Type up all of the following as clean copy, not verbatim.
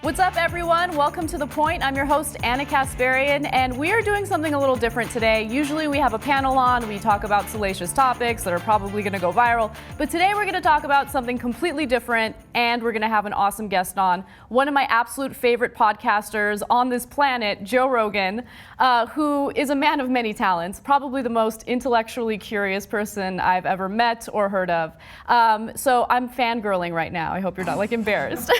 What's up, everyone? Welcome to The Point. I'm your host, Ana Kasparian, and we are doing something a little different today. Usually we have a panel on, we talk about salacious topics that are probably going to go viral, but today we're going to talk about something completely different, and we're going to have an awesome guest on. One of my absolute favorite podcasters on this planet, Joe Rogan, who is a man of many talents, probably the most intellectually curious person I've ever met or heard of. So I'm fangirling right now. I hope you're not embarrassed.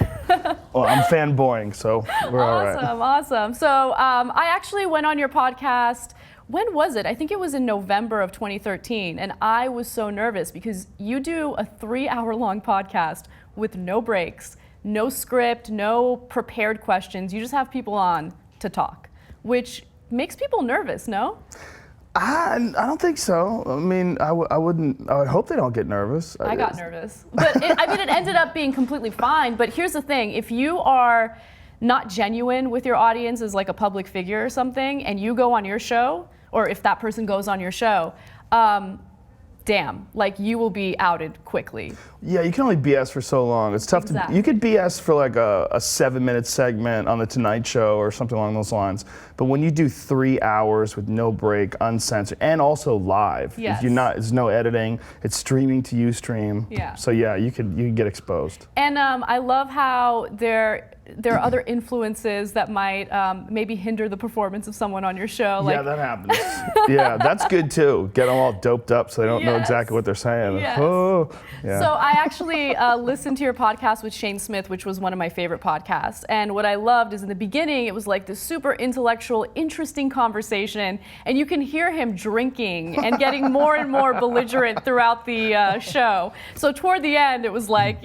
Well, I'm fanboying, so we're all right. Awesome. So I actually went on your podcast. When was it? I think it was in November of 2013, and I was so nervous because you do a 3-hour-long podcast with no breaks, no script, no prepared questions. You just have people on to talk, which makes people nervous, no? I don't think so. I mean, I would hope they don't get nervous. I got nervous. But it ended up being completely fine. But here's the thing. If you are not genuine with your audience as like a public figure or something, and you go on your show, or if that person goes on your show, damn, like you will be outed quickly. Yeah, you can only BS for so long. It's tough to, you could BS for like a 7-minute segment on the Tonight Show or something along those lines. But when you do 3 hours with no break, uncensored, and also live, yes. There's no editing, it's streaming to Ustream. Yeah. So yeah, you can get exposed. And I love how there are other influences that might maybe hinder the performance of someone on your show. Yeah, that happens. Yeah, that's good too. Get them all doped up so they don't know exactly what they're saying. Yes. Oh, yeah. So I actually listened to your podcast with Shane Smith, which was one of my favorite podcasts. And what I loved is in the beginning, it was like this super intellectual, interesting conversation. And you can hear him drinking and getting more and more belligerent throughout the show. So toward the end, it was like,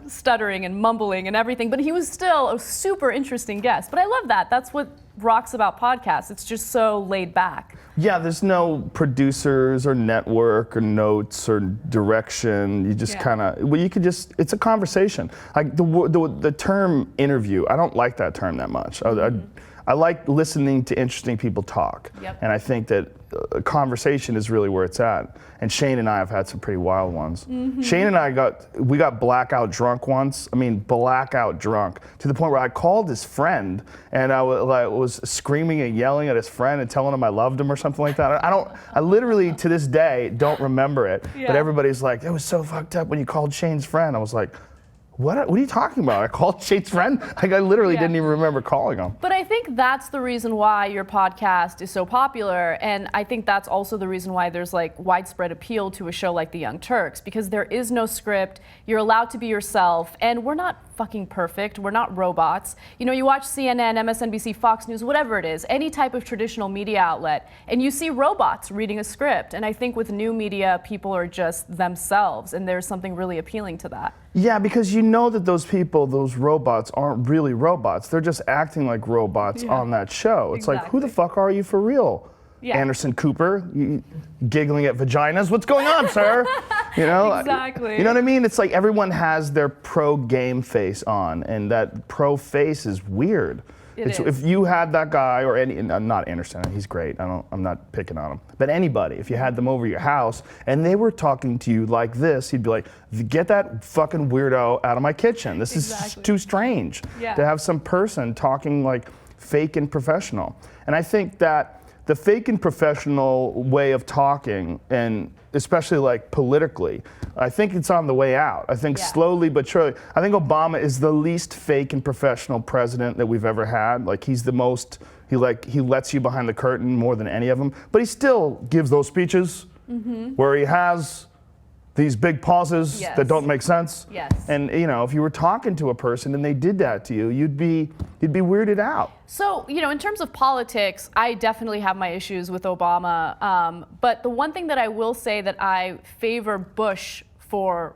stuttering and mumbling and everything. But he was still a super interesting guest. But I love that. That's what rocks about podcasts. It's just so laid back. Yeah, there's no producers or network or notes or direction. You just kind of, it's a conversation. Like the term interview, I don't like that term that much. I like listening to interesting people talk. Yep. And I think that a conversation is really where it's at. And Shane and I have had some pretty wild ones. Mm-hmm. Shane and I got blackout drunk once. I mean, blackout drunk to the point where I called his friend and I was screaming and yelling at his friend and telling him I loved him or something like that. I literally to this day don't remember it. Yeah. But everybody's like, it was so fucked up when you called Shane's friend. I was like, what are you talking about? I called Shane's friend? Like I literally didn't even remember calling him. But I think that's the reason why your podcast is so popular, and I think that's also the reason why there's like widespread appeal to a show like the Young Turks, because there is no script, you're allowed to be yourself, and we're not fucking perfect, we're not robots. You watch CNN, MSNBC, Fox News, whatever it is, any type of traditional media outlet, and you see robots reading a script, and I think with new media, people are just themselves, and there's something really appealing to that. Yeah, because you know that those people, those robots, aren't really robots. They're just acting like robots on that show. It's like, who the fuck are you for real? Yeah. Anderson Cooper, giggling at vaginas. What's going on, sir? Exactly. You know what I mean? It's like everyone has their pro game face on, and that pro face is weird. If you had that guy or not Anderson, he's great. I'm not picking on him. But anybody, if you had them over your house and they were talking to you like this, you'd be like, get that fucking weirdo out of my kitchen. This is too strange to have some person talking like fake and professional. And I think that the fake and professional way of talking, and especially like politically, I think it's on the way out. I think slowly but surely. I think Obama is the least fake and professional president that we've ever had. Like he's the most, he lets you behind the curtain more than any of them. But he still gives those speeches where he has these big pauses that don't make sense. Yes. And if you were talking to a person and they did that to you, you'd be weirded out. So, in terms of politics, I definitely have my issues with Obama. But the one thing that I will say that I favor Bush for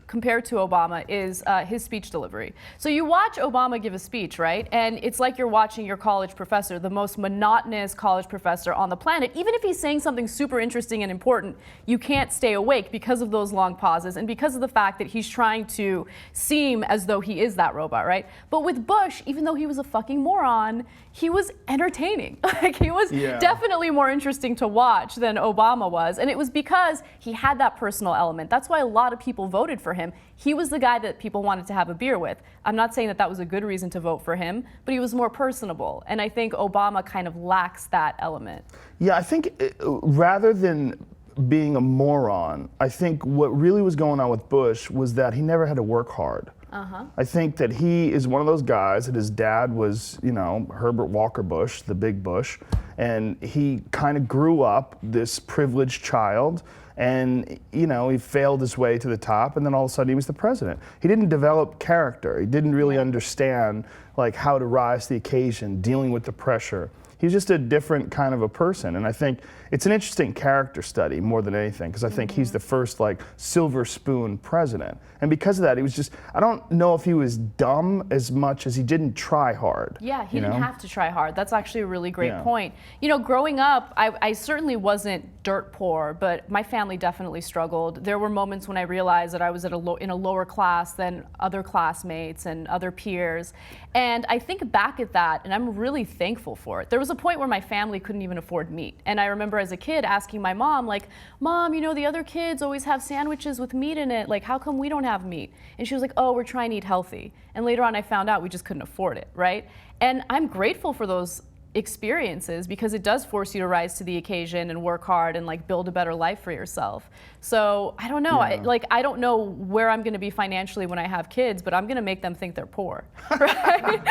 compared to Obama is his speech delivery. So you watch Obama give a speech, right? And it's like you're watching your college professor, the most monotonous college professor on the planet. Even if he's saying something super interesting and important, you can't stay awake because of those long pauses and because of the fact that he's trying to seem as though he is that robot, right? But with Bush, even though he was a fucking moron, he was entertaining. Like he was definitely more interesting to watch than Obama was. And it was because he had that personal element. That's why a lot of people voted for him. him. He was the guy that people wanted to have a beer with. I'm not saying that that was a good reason to vote for him, but he was more personable. And I think Obama kind of lacks that element. Yeah, I think rather than being a moron, I think what really was going on with Bush was that he never had to work hard. I think that he is one of those guys that his dad was, Herbert Walker Bush, the big Bush, and he kind of grew up this privileged child, and he failed his way to the top, and then all of a sudden he was the president. He didn't develop character. He didn't really understand like how to rise to the occasion, dealing with the pressure. He's just a different kind of a person, and I think it's an interesting character study more than anything, because I think he's the first like silver spoon president, and because of that, he was just, I don't know if he was dumb as much as he didn't try hard. Yeah, he didn't have to try hard. That's actually a really great point. Growing up, I certainly wasn't dirt poor, but my family definitely struggled. There were moments when I realized that I was in a lower class than other classmates and other peers, and I think back at that, and I'm really thankful for it. There was a point where my family couldn't even afford meat, and I remember as a kid asking my mom, like, Mom, the other kids always have sandwiches with meat in it, like how come we don't have meat? And she was like, oh, we're trying to eat healthy. And later on I found out we just couldn't afford it, right? And I'm grateful for those experiences because it does force you to rise to the occasion and work hard and like build a better life for yourself. So I don't know, I don't know where I'm going to be financially when I have kids, but I'm going to make them think they're poor. Right?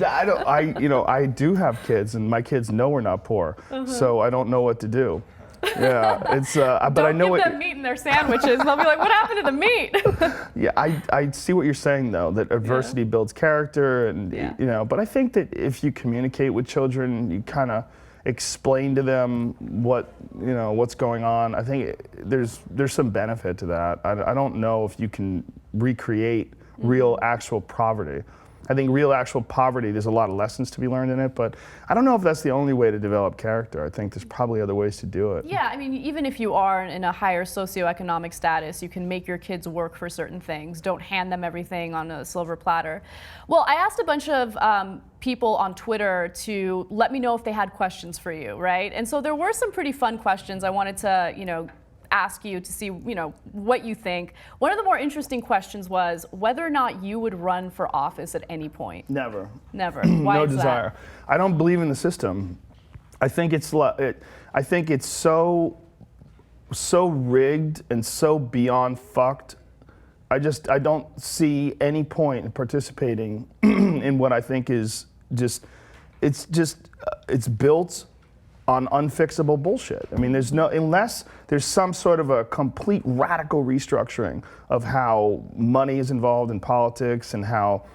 I do have kids, and my kids know we're not poor, so I don't know what to do. Yeah, it's but I know give them meat in their sandwiches, and they'll be like, "What happened to the meat?" Yeah, I see what you're saying though. That adversity builds character, and But I think that if you communicate with children, you kind of explain to them what's going on. I think there's some benefit to that. I don't know if you can recreate real actual poverty. I think real actual poverty, there's a lot of lessons to be learned in it, but I don't know if that's the only way to develop character. I think there's probably other ways to do it. Yeah, I mean, even if you are in a higher socioeconomic status, you can make your kids work for certain things. Don't hand them everything on a silver platter. Well, I asked a bunch of people on Twitter to let me know if they had questions for you, right? And so there were some pretty fun questions. I wanted to, ask you to see, what you think. One of the more interesting questions was whether or not you would run for office at any point. Never. Never. Why No is desire. That? I don't believe in the system. I think it's so rigged and so beyond fucked. I don't see any point in participating in what I think is it's built on unfixable bullshit. I mean, unless there's some sort of a complete radical restructuring of how money is involved in politics and how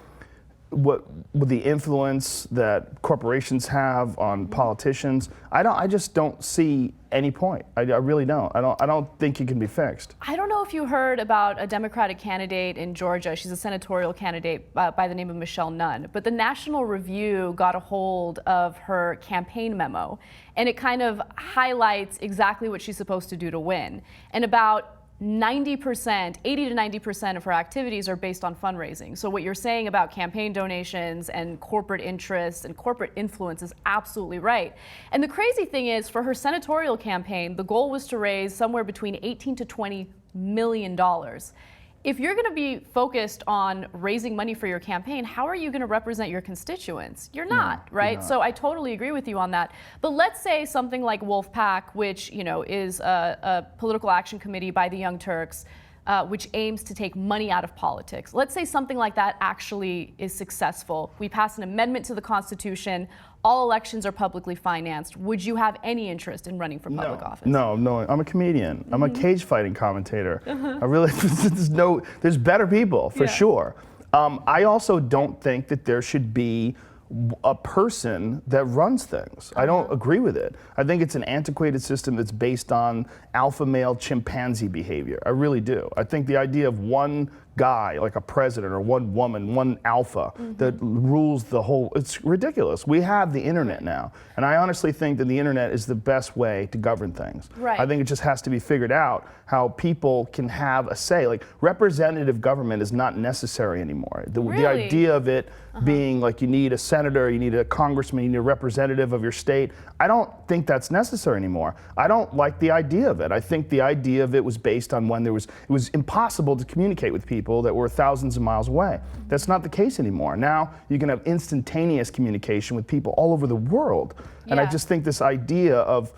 what the influence that corporations have on politicians, I just don't see any point. I really don't. I don't think it can be fixed. I don't know if you heard about a Democratic candidate in Georgia. She's a senatorial candidate by the name of Michelle Nunn. But the National Review got a hold of her campaign memo, and it kind of highlights exactly what she's supposed to do to win. And about 90%, 80 to 90% of her activities are based on fundraising. So what you're saying about campaign donations and corporate interests and corporate influence is absolutely right. And the crazy thing is, for her senatorial campaign, the goal was to raise somewhere between 18 to 20 million dollars. If you're going to be focused on raising money for your campaign, how are you going to represent your constituents? You're not, right? You're not. So I totally agree with you on that. But let's say something like Wolfpack, which is a political action committee by the Young Turks, which aims to take money out of politics. Let's say something like that actually is successful. We pass an amendment to the Constitution. All elections are publicly financed. Would you have any interest in running for public office? No. I'm a comedian. I'm a cage fighting commentator. I really, there's better people for sure. I also don't think that there should be a person that runs things. I don't agree with it. I think it's an antiquated system that's based on alpha male chimpanzee behavior. I really do. I think the idea of one guy, like a president or one woman, one alpha that rules the whole. It's ridiculous. We have the internet now, and I honestly think that the internet is the best way to govern things. Right. I think it just has to be figured out how people can have a say. Like, representative government is not necessary anymore. The idea of it being like you need a senator, you need a congressman, you need a representative of your state, I don't think that's necessary anymore. I don't like the idea of it. I think the idea of it was based on when it was impossible to communicate with people that were thousands of miles away. That's not the case anymore. Now you can have instantaneous communication with people all over the world. And I just think this idea of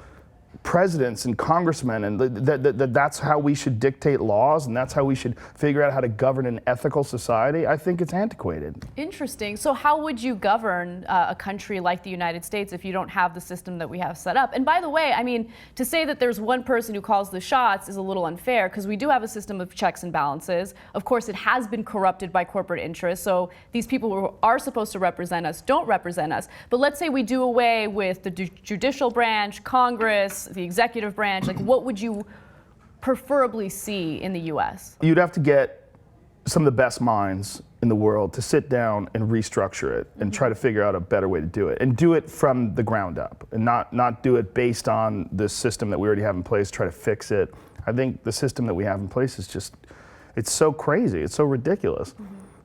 presidents and congressmen, and that's how we should dictate laws, and that's how we should figure out how to govern an ethical society, I think it's antiquated. Interesting. So how would you govern a country like the United States if you don't have the system that we have set up? And by the way, I mean, to say that there's one person who calls the shots is a little unfair, because we do have a system of checks and balances. Of course, it has been corrupted by corporate interests, so these people who are supposed to represent us don't represent us. But let's say we do away with the judicial branch, Congress, the executive branch. Like, what would you preferably see in the U.S.? You'd have to get some of the best minds in the world to sit down and restructure it and try to figure out a better way to do it, and do it from the ground up, and not do it based on the system that we already have in place, try to fix it. I think the system that we have in place is just, it's so crazy, it's so ridiculous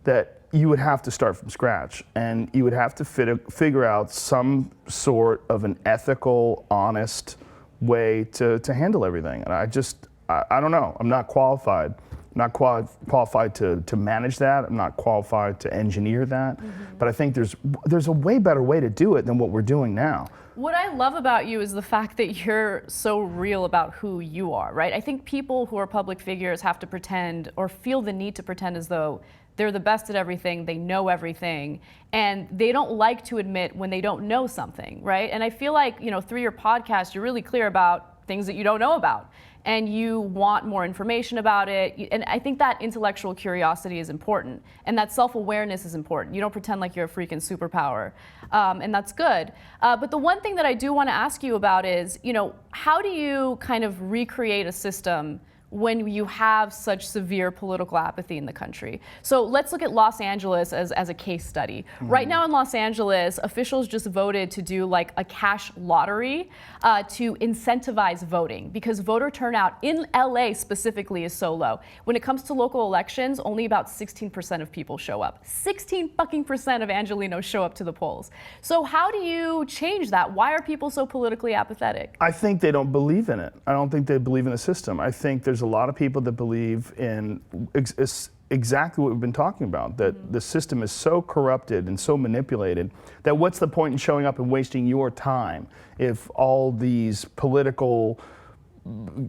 that you would have to start from scratch, and you would have to figure out some sort of an ethical, honest way to handle everything. And I don't know. I'm not qualified. I'm not qualified to manage that. I'm not qualified to engineer that. But I think there's a way better way to do it than what we're doing now. What I love about you is the fact that you're so real about who you are, right? I think people who are public figures have to pretend, or feel the need to pretend, as though they're the best at everything, they know everything, and they don't like to admit when they don't know something, right? And I feel like, you know, through your podcast, you're really clear about things that you don't know about, and you want more information about it. And I think that intellectual curiosity is important, and that self-awareness is important. You don't pretend like you're a freaking superpower, and that's good. But the one thing that I do want to ask you about is, you know, how do you kind of recreate a system when you have such severe political apathy in the country? So let's look at Los Angeles as a case study. Right now in Los Angeles, officials just voted to do like a cash lottery to incentivize voting, because voter turnout in LA specifically is so low. When it comes to local elections, only about 16% of people show up. 16% of Angelenos show up to the polls. So how do you change that? Why are people so politically apathetic? I think they don't believe in it. I don't think they believe in the system. I think there's a lot of people that believe in exactly what we've been talking about, that the system is so corrupted and so manipulated that what's the point in showing up and wasting your time if all these political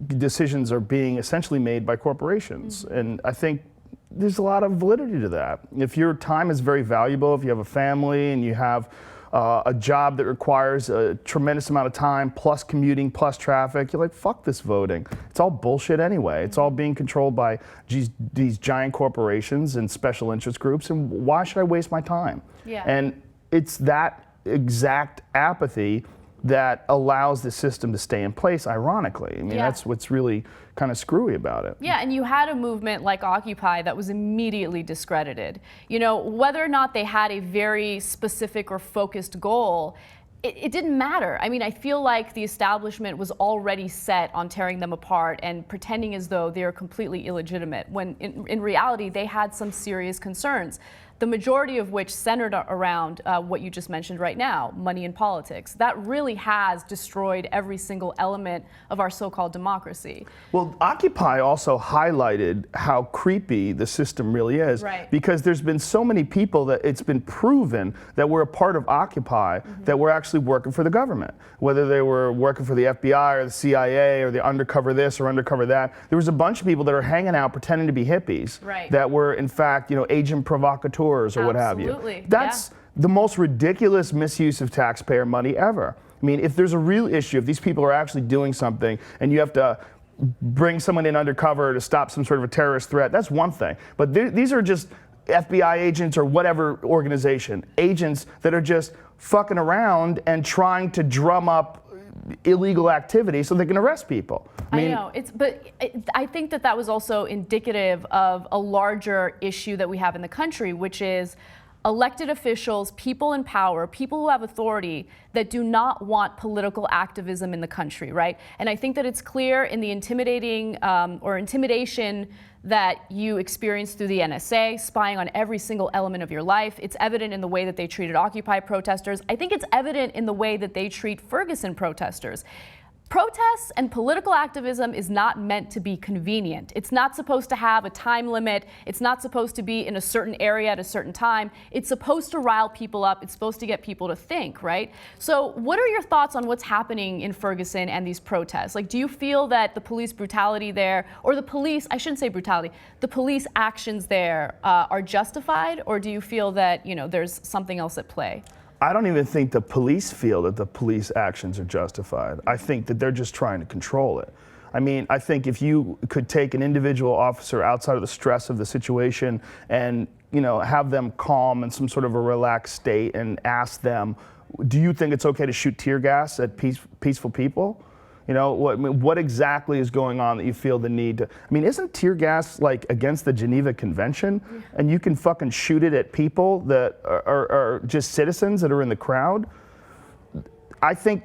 decisions are being essentially made by corporations? And I think there's a lot of validity to that. If your time is very valuable, if you have a family and you have a job that requires a tremendous amount of time, plus commuting, plus traffic, you're like, fuck this voting. It's all bullshit anyway. It's all being controlled by these giant corporations and special interest groups, and why should I waste my time? Yeah. And it's that exact apathy that allows the system to stay in place, ironically. I mean, that's what's really kind of screwy about it. Yeah, and you had a movement like Occupy that was immediately discredited. You know, whether or not they had a very specific or focused goal, it didn't matter. I mean, I feel like the establishment was already set on tearing them apart and pretending as though they are completely illegitimate, when in reality they had some serious concerns, the majority of which centered around what you just mentioned right now, money in politics. That really has destroyed every single element of our so-called democracy. Well, Occupy also highlighted how creepy the system really is, because there's been so many people that it's been proven that were a part of Occupy that were actually working for the government, whether they were working for the FBI or the CIA or the undercover this or undercover that. There was a bunch of people that are hanging out pretending to be hippies that were in fact, you know, agent provocateurs or what have you. That's the most ridiculous misuse of taxpayer money ever. I mean, if there's a real issue, if these people are actually doing something and you have to bring someone in undercover to stop some sort of a terrorist threat, that's one thing. But these are just FBI agents or whatever organization, agents that are just fucking around and trying to drum up illegal activity so they can arrest people. I know, I think that was also indicative of a larger issue that we have in the country, which is elected officials, people in power, people who have authority that do not want political activism in the country, right? And I think that it's clear in the intimidating or intimidation that you experience through the NSA, spying on every single element of your life. It's evident in the way that they treated Occupy protesters. I think it's evident in the way that they treat Ferguson protesters. Protests and political activism is not meant to be convenient. It's not supposed to have a time limit. It's not supposed to be in a certain area at a certain time. It's supposed to rile people up. It's supposed to get people to think, right? So what are your thoughts on what's happening in Ferguson and these protests? Like, do you feel that the police brutality there, or the police, I shouldn't say brutality, the police actions there are justified, or do you feel that, you know, there's something else at play? I don't even think the police feel that the police actions are justified. I think that they're just trying to control it. I mean, I think if you could take an individual officer outside of the stress of the situation and, you know, have them calm in some sort of a relaxed state and ask them, do you think it's okay to shoot tear gas at peaceful people? You know, what exactly is going on that you feel the need to? I mean, isn't tear gas like against the Geneva Convention? And you can fucking shoot it at people that are just citizens that are in the crowd? I think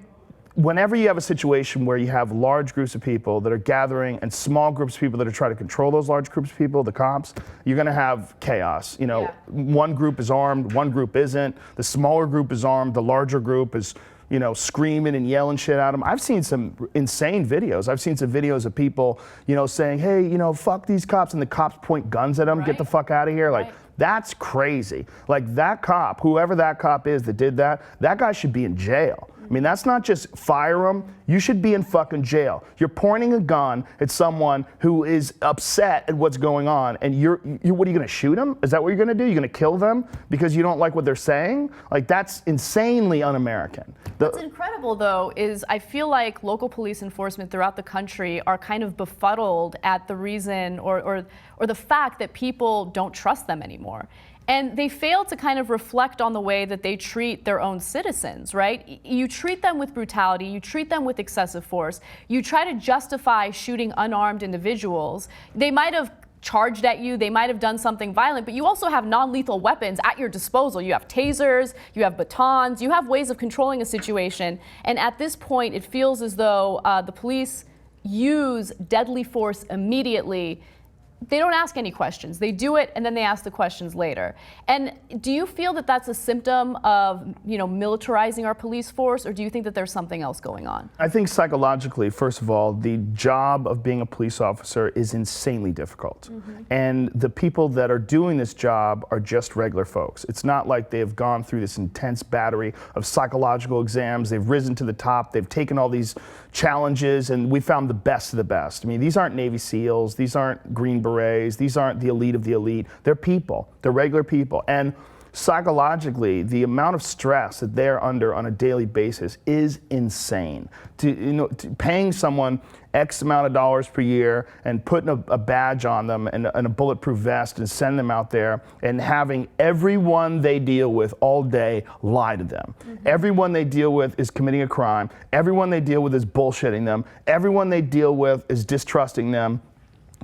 whenever you have a situation where you have large groups of people that are gathering and small groups of people that are trying to control those large groups of people, the cops, you're gonna have chaos. You know, one group is armed, one group isn't. The smaller group is armed, the larger group is, you know, screaming and yelling shit at them. I've seen some insane videos. I've seen some videos of people, you know, saying, hey, you know, fuck these cops, and the cops point guns at them, get the fuck out of here. Like, that's crazy. Like, that cop, whoever that cop is that did that, that guy should be in jail. I mean, that's not just fire him, you should be in fucking jail. You're pointing a gun at someone who is upset at what's going on, and what are you gonna shoot them? Is that what you're gonna do? You're gonna kill them because you don't like what they're saying? Like, that's insanely un-American. What's incredible, though, is I feel like local police enforcement throughout the country are kind of befuddled at the reason or the fact that people don't trust them anymore. And they fail to kind of reflect on the way that they treat their own citizens, right? You treat them with brutality, you treat them with excessive force, you try to justify shooting unarmed individuals. They might have charged at you, they might have done something violent, but you also have non-lethal weapons at your disposal. You have tasers, you have batons, you have ways of controlling a situation. And at this point, it feels as though the police use deadly force immediately. They don't ask any questions. They do it, and then they ask the questions later. And do you feel that that's a symptom of, you know, militarizing our police force, or do you think that there's something else going on? I think psychologically, first of all, the job of being a police officer is insanely difficult. And the people that are doing this job are just regular folks. It's not like they've gone through this intense battery of psychological exams. They've risen to the top. They've taken all these challenges, and we found the best of the best. I mean, these aren't Navy SEALs. These aren't Green Berets. These aren't the elite of the elite. They're people. They're regular people. And psychologically, the amount of stress that they're under on a daily basis is insane. Paying someone X amount of dollars per year and putting a badge on them and a bulletproof vest and send them out there and having everyone they deal with all day lie to them. Everyone they deal with is committing a crime. Everyone they deal with is bullshitting them. Everyone they deal with is distrusting them.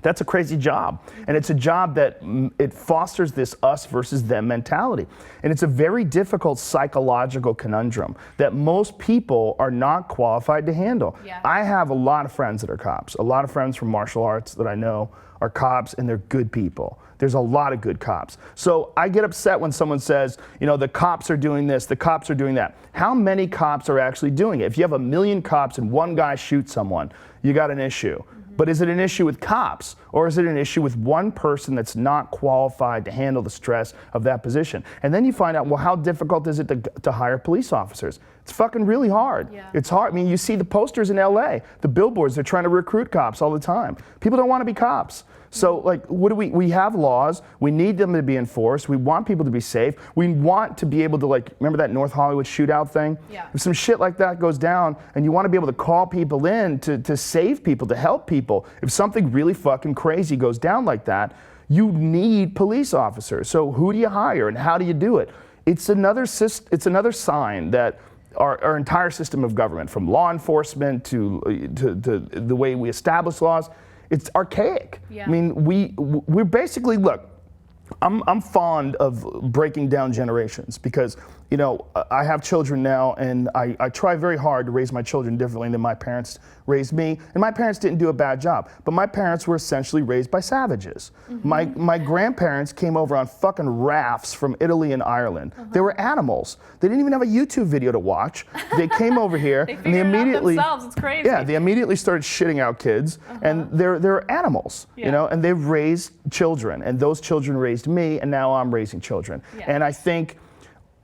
That's a crazy job. And it's a job that it fosters this us versus them mentality. And it's a very difficult psychological conundrum that most people are not qualified to handle. I have a lot of friends that are cops. A lot of friends from martial arts that I know are cops, and they're good people. There's a lot of good cops. So I get upset when someone says, you know, the cops are doing this, the cops are doing that. How many cops are actually doing it? If you have 1 million cops and one guy shoots someone, you got an issue. But is it an issue with cops, or is it an issue with one person that's not qualified to handle the stress of that position? And then you find out, well, how difficult is it to hire police officers? It's fucking really hard. It's hard. I mean, you see the posters in LA, the billboards, they're trying to recruit cops all the time. People don't want to be cops. So, like, what do we have laws, we need them to be enforced, we want people to be safe, we want to be able to, like, remember that North Hollywood shootout thing? If some shit like that goes down, and you want to be able to call people in to save people, to help people, if something really fucking crazy goes down like that, you need police officers. So who do you hire, and how do you do it? It's another sign that our entire system of government, from law enforcement to the way we establish laws, it's archaic. Yeah. I mean, we're basically, look, I'm fond of breaking down generations because, you know, I have children now, and I try very hard to raise my children differently than my parents raised me. And my parents didn't do a bad job, but my parents were essentially raised by savages. My grandparents came over on fucking rafts from Italy and Ireland. They were animals. They didn't even have a YouTube video to watch. They came over here they and they immediately, it out themselves. It's crazy. yeah, they immediately started shitting out kids, and they're animals, you know, and they've raised children, and those children raised me, and now I'm raising children. Yeah. And I think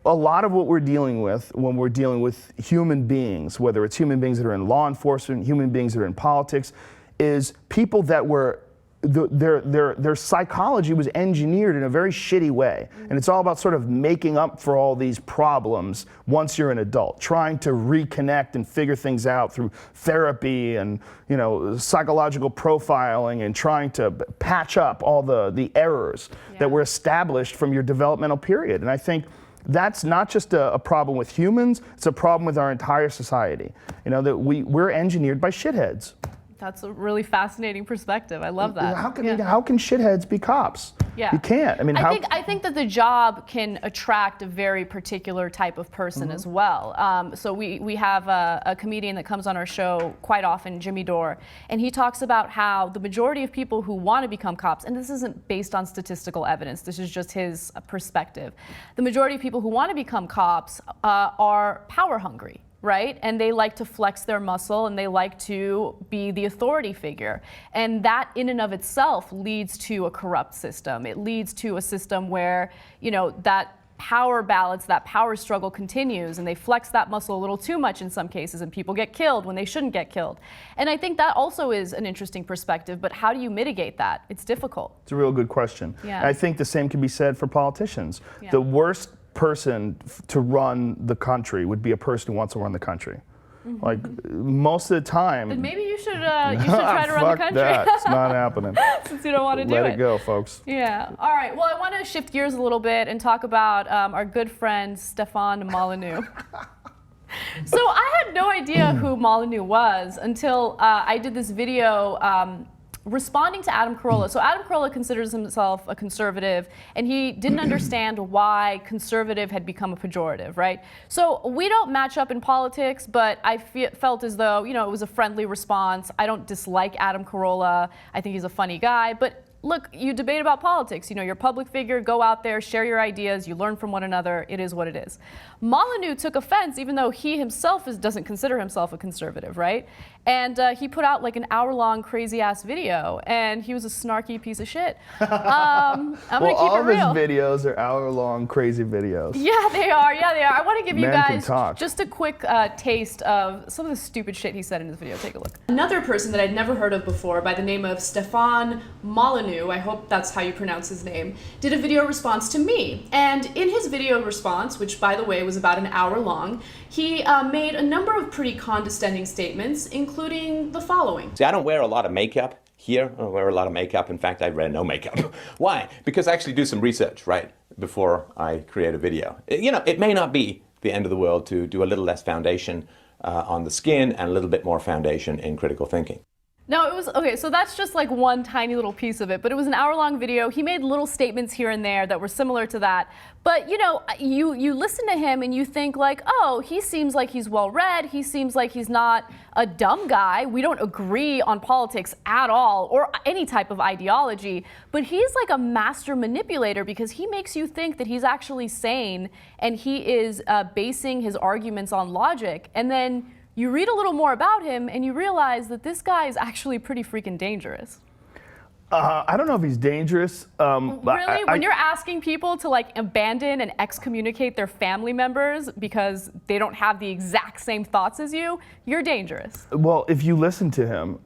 a lot of what we're dealing with when we're dealing with human beings, whether it's human beings that are in law enforcement, human beings that are in politics, is people that were, their psychology was engineered in a very shitty way. And it's all about sort of making up for all these problems once you're an adult, trying to reconnect and figure things out through therapy and, you know, psychological profiling, and trying to patch up all the errors that were established from your developmental period. And I think that's not just a problem with humans, it's a problem with our entire society. You know, that we're engineered by shitheads. That's a really fascinating perspective. I love that. How can shitheads be cops? Yeah. You can't. I mean, I think that the job can attract a very particular type of person as well. So we have a comedian that comes on our show quite often, Jimmy Dore, and he talks about how the majority of people who want to become cops, and this isn't based on statistical evidence, this is just his perspective. The majority of people who want to become cops are power hungry. Right? And they like to flex their muscle, and they like to be the authority figure. And that in and of itself leads to a corrupt system. It leads to a system where, you know, that power balance, that power struggle continues, and they flex that muscle a little too much in some cases, and people get killed when they shouldn't get killed. And I think that also is an interesting perspective, but how do you mitigate that? It's difficult. It's a real good question. Yeah. And I think the same can be said for politicians. Yeah. The worst person to run the country would be a person who wants to run the country. Like, most of the time. Then maybe you should try to run the country. That. It's not happening. Since you don't want to do it. Let it go, folks. Yeah. All right. Well, I want to shift gears a little bit and talk about our good friend Stefan Molyneux. So I had no idea who Molyneux was until I did this video responding to Adam Carolla. So Adam Carolla considers himself a conservative, and he didn't understand why conservative had become a pejorative, right? So we don't match up in politics, but I felt as though, you know, it was a friendly response. I don't dislike Adam Carolla. I think he's a funny guy, but look, you debate about politics. You know, you're a public figure, go out there, share your ideas, you learn from one another. It is what it is. Molyneux took offense, even though he himself doesn't consider himself a conservative, right? And he put out like an hour-long crazy-ass video, and he was a snarky piece of shit. I'm gonna keep all it real. of his videos are hour-long crazy videos. Yeah, they are. Yeah, they are. I want to give you Man can guys talk. just a quick taste of some of the stupid shit he said in his video. Take a look. Another person that I'd never heard of before, by the name of Stefan Molyneux, I hope that's how you pronounce his name, did a video response to me. And in his video response, which by the way was about an hour long, he made a number of pretty condescending statements, including the following. See, I don't wear a lot of makeup here. I don't wear a lot of makeup. In fact, I wear no makeup. Why? Because I actually do some research, right, before I create a video. You know, it may not be the end of the world to do a little less foundation on the skin and a little bit more foundation in critical thinking. No, it was, okay, so that's just like one tiny little piece of it, but it was an hour-long video. He made little statements here and there that were similar to that. But, you know, you listen to him and you think like, oh, he seems like he's well-read. He seems like he's not a dumb guy. We don't agree on politics at all or any type of ideology. But he's like a master manipulator because he makes you think that he's actually sane and he is basing his arguments on logic. And then you read a little more about him and you realize that this guy is actually pretty freaking dangerous. I don't know if he's dangerous. Really? When you're asking people to like abandon and excommunicate their family members because they don't have the exact same thoughts as you, you're dangerous. Well, if you listen to him,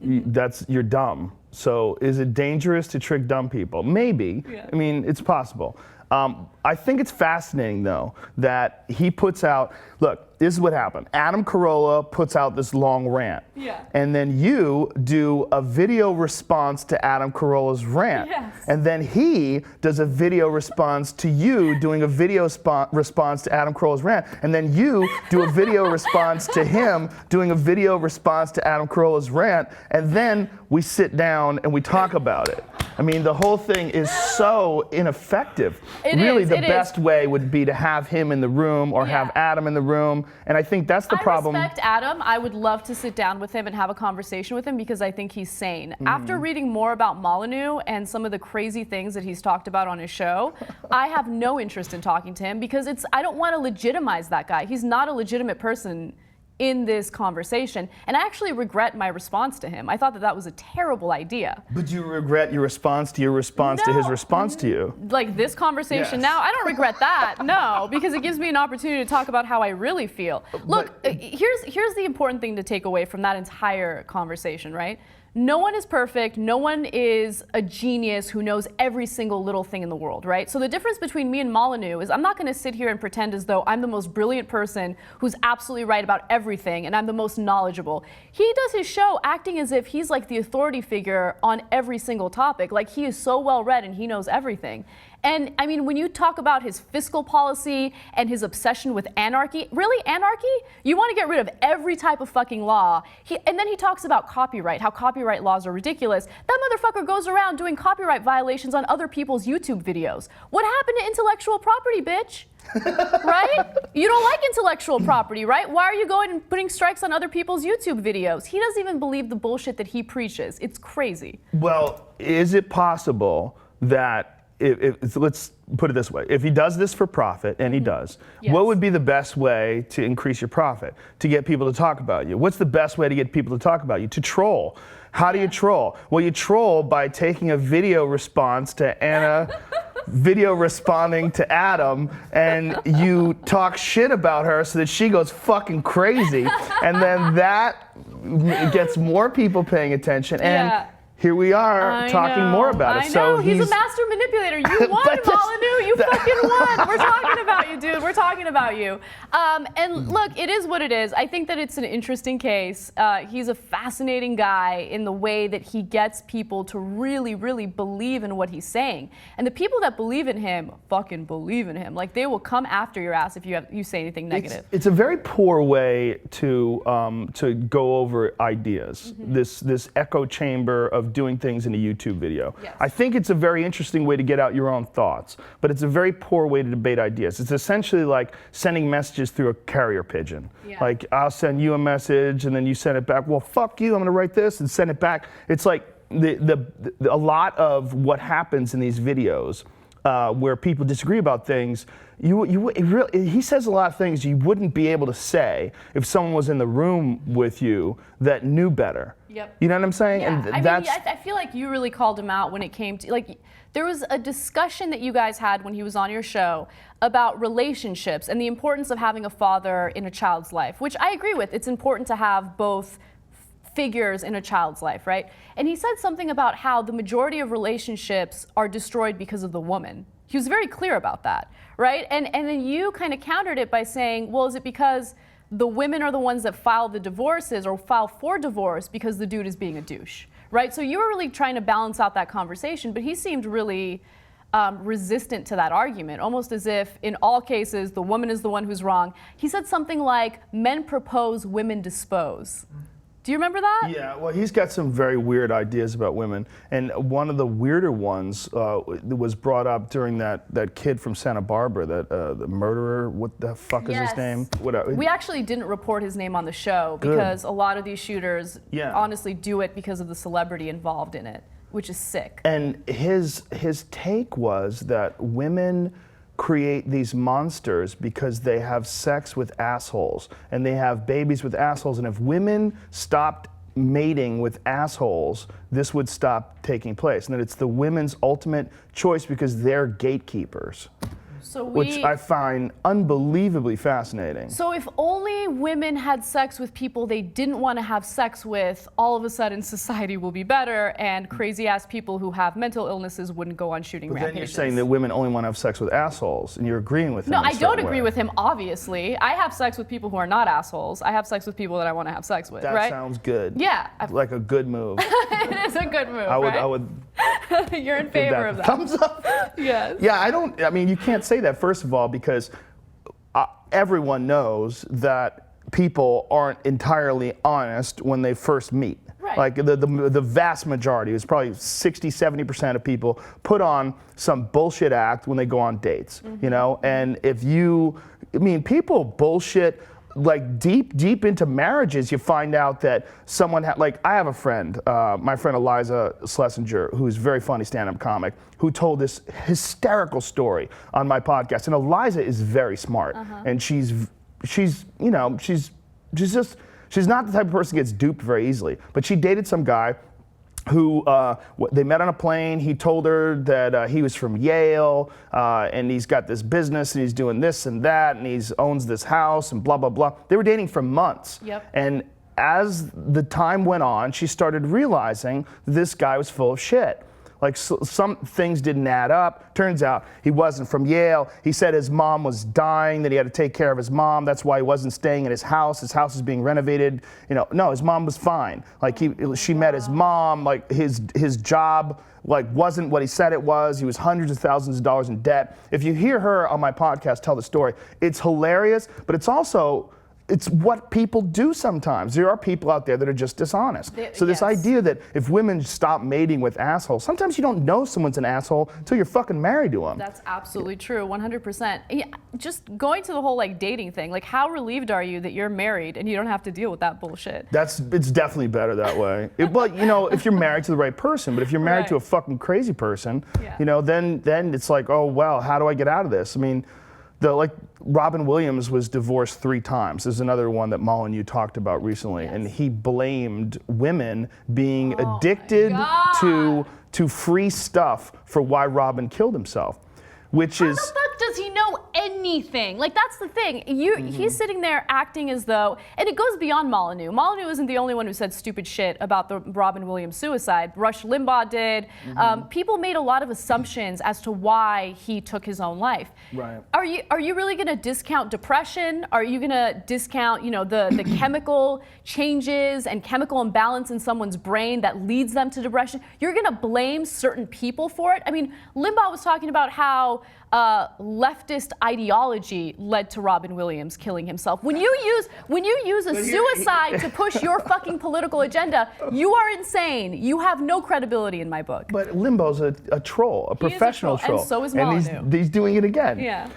you're dumb. So is it dangerous to trick dumb people? Maybe. Yeah. I mean, it's possible. I think it's fascinating, though, that he puts out, look, this is what happened. Adam Carolla puts out this long rant. Yeah. And then you do a video response to Adam Carolla's rant. Yes. And then he does a video response to you doing a video response to Adam Carolla's rant. And then you do a video response to him doing a video response to Adam Carolla's rant. And then we sit down and we talk about it. I mean, the whole thing is so ineffective. Really, the best way would be to have him in the room or have Adam in the room. And I think that's the problem. I respect Adam. I would love to sit down with him and have a conversation with him because I think he's sane. After reading more about Molyneux and some of the crazy things that he's talked about on his show, I have no interest in talking to him because I don't want to legitimize that guy. He's not a legitimate person in this conversation, and I actually regret my response to him. I thought that was a terrible idea. But you regret your response to his response to you? Like this conversation now, I don't regret that, no, because it gives me an opportunity to talk about how I really feel. Look, here's the important thing to take away from that entire conversation, right? No one is perfect. No one is a genius who knows every single little thing in the world, right? So the difference between me and Molyneux is I'm not going to sit here and pretend as though I'm the most brilliant person who's absolutely right about everything and I'm the most knowledgeable. He does his show acting as if he's like the authority figure on every single topic. Like he is so well read and he knows everything. And I mean, when you talk about his fiscal policy and his obsession with anarchy, really anarchy? You want to get rid of every type of fucking law. And then he talks about copyright, how copyright laws are ridiculous. That motherfucker goes around doing copyright violations on other people's YouTube videos. What happened to intellectual property, bitch? Right? You don't like intellectual property, right? Why are you going and putting strikes on other people's YouTube videos? He doesn't even believe the bullshit that he preaches. It's crazy. Well, is it possible that let's put it this way. If he does this for profit, and he does, what would be the best way to increase your profit? To get people to talk about you? What's the best way to get people to talk about you? To troll. How do you troll? Well, you troll by taking a video response to Ana, video responding to Adam, and you talk shit about her so that she goes fucking crazy, and then that gets more people paying attention. And here we are talking more about it. I know, he's a master manipulator. You won, Molyneux. You fucking won. We're talking about you, dude. We're talking about you. And look, it is what it is. I think that it's an interesting case. He's a fascinating guy in the way that he gets people to really, really believe in what he's saying. And the people that believe in him fucking believe in him. Like, they will come after your ass if you say anything negative. It's a very poor way to go over ideas. This echo chamber of doing things in a YouTube video. Yes. I think it's a very interesting way to get out your own thoughts, but it's a very poor way to debate ideas. It's essentially like sending messages through a carrier pigeon. Like, I'll send you a message and then you send it back. Well, fuck you, I'm gonna write this and send it back. It's like a lot of what happens in these videos where people disagree about things, he says a lot of things you wouldn't be able to say if someone was in the room with you that knew better. Yep. You know what I'm saying? Yeah. And I feel like you really called him out when it came to, like, there was a discussion that you guys had when he was on your show about relationships and the importance of having a father in a child's life, which I agree with. It's important to have both figures in a child's life, right? And he said something about how the majority of relationships are destroyed because of the woman. He was very clear about that, right? And then you kind of countered it by saying, well, is it because the women are the ones that file the divorces or file for divorce because the dude is being a douche, right? So you were really trying to balance out that conversation, but he seemed really resistant to that argument, almost as if in all cases the woman is the one who's wrong. He said something like, men propose, women dispose. Do you remember that? Yeah, well, he's got some very weird ideas about women. And one of the weirder ones was brought up during that kid from Santa Barbara, the murderer. What the fuck is his name? We actually didn't report his name on the show because a lot of these shooters honestly do it because of the celebrity involved in it, which is sick. And his take was that women create these monsters because they have sex with assholes and they have babies with assholes, and if women stopped mating with assholes, this would stop taking place, and that it's the women's ultimate choice because they're gatekeepers. which I find unbelievably fascinating. So if only women had sex with people they didn't want to have sex with, all of a sudden society will be better, and crazy ass people who have mental illnesses wouldn't go on shooting But rampages. then you're saying that women only want to have sex with assholes, and you're agreeing with him. No, in a I don't certain agree way. with him, obviously. I have sex with people who are not assholes. I have sex with people that I want to have sex with, That right? sounds good. Yeah. Like a good move. It is a good move, right? I would You're in give favor of that. Thumbs up. Yes. Yeah, I mean, you can't say that, first of all, because everyone knows that people aren't entirely honest when they first meet. Right. Like the vast majority, it's probably 60, 70% of people put on some bullshit act when they go on dates, you know? And people bullshit like deep into marriages. You find out that someone I have a friend, my friend Eliza Schlesinger, who's a very funny stand-up comic, who told this hysterical story on my podcast. And Eliza is very smart, and she's not the type of person who gets duped very easily. But she dated some guy who they met on a plane. He told her that he was from Yale, and he's got this business, and he's doing this and that, and he owns this house, and blah, blah, blah. They were dating for months. Yep. And as the time went on, she started realizing this guy was full of shit. Like some things didn't add up. Turns out he wasn't from Yale. He said his mom was dying, that he had to take care of his mom. That's why he wasn't staying in his house. His house is being renovated. No, his mom was fine. Like she met his mom. Like his job wasn't what he said it was. He was hundreds of thousands of dollars in debt. If you hear her on my podcast tell the story, it's hilarious, but it's what people do sometimes. There are people out there that are just dishonest. So this idea that if women stop mating with assholes, sometimes you don't know someone's an asshole until you're fucking married to them. That's absolutely true, 100%. Yeah, just going to the whole dating thing, how relieved are you that you're married and you don't have to deal with that bullshit? It's definitely better that way. If you're married to the right person, but if you're married Right. to a fucking crazy person, Yeah. then it's like, oh well, how do I get out of this? I mean, Robin Williams was divorced 3 times. There's another one that Mullen you talked about recently, and he blamed women being addicted to free stuff for why Robin killed himself, which How is. the fuck does he know anything? That's the thing. He's sitting there acting as though, and it goes beyond Molyneux. Molyneux isn't the only one who said stupid shit about the Robin Williams suicide. Rush Limbaugh did. People made a lot of assumptions as to why he took his own life. Right. Are you really going to discount depression? Are you going to discount, the chemical changes and chemical imbalance in someone's brain that leads them to depression? You're going to blame certain people for it? I mean, Limbaugh was talking about how leftist ideology led to Robin Williams killing himself. When you use a suicide to push your fucking political agenda, you are insane. You have no credibility in my book. But Limbaugh's a troll, a professional troll, and so is Molyneux. And he's doing it again. Yeah.